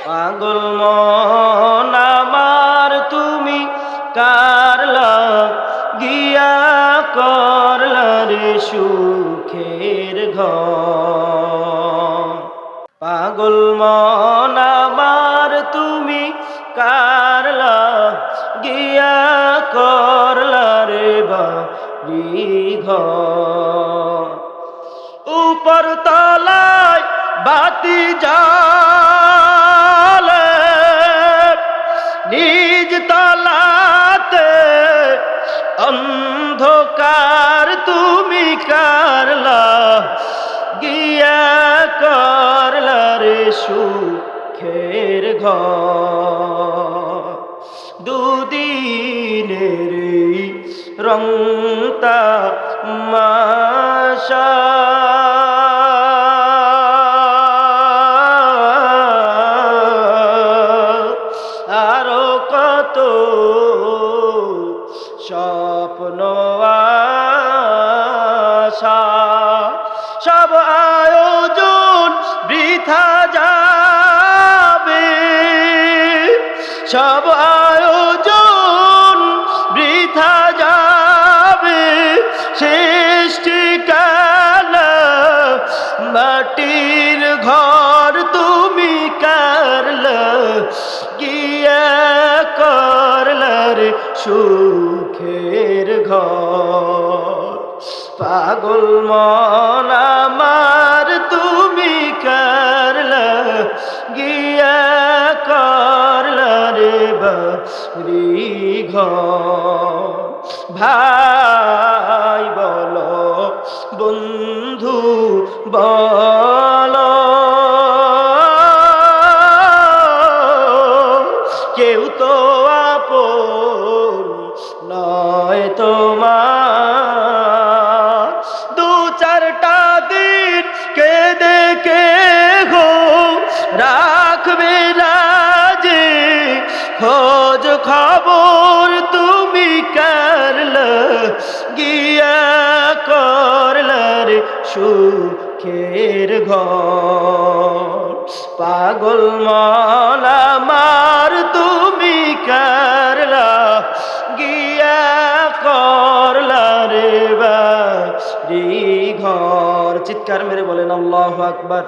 পাগল মন আমার তুমি কার গিয়া করলা রে সুখের ঘর। পাগল মন আমার তুমি কার গিয়া করলা রে বাড়ি ঘর। উপর তলায় বাতি জ্বালে, নিজ তলাতে অন্ধকার তুমি কারলা গিয়া করলা রে সুখের ঘর। দুদিনের রংতা মাশা আরো কত স্বপ্ন আশা, সব আয়োজন বৃথা যাবে, সব আয়োজন বৃথা যাবে। শেষ ঠিকানা মাটির ঘর তুমি কারলা গিয়া করলা রে সুখের ঘর। পাগল মন আমার তুমি কারলা গিয়া করলা রে বাড়ি ঘর। ভাই বলো বন্ধু বলো, কেউ তো আপন নয় তোমার। দু চারটা দিন কেঁদে কে গো রাখবে না যে খোঁজ খবর তুমি কারলা গিয়া করলা রে সুখের ঘর। পাগল মন আমার তুমি কারলা গিয়া করলা রে বাড়ি ঘর। চিৎকার মেরে বলেন আল্লাহু আকবার।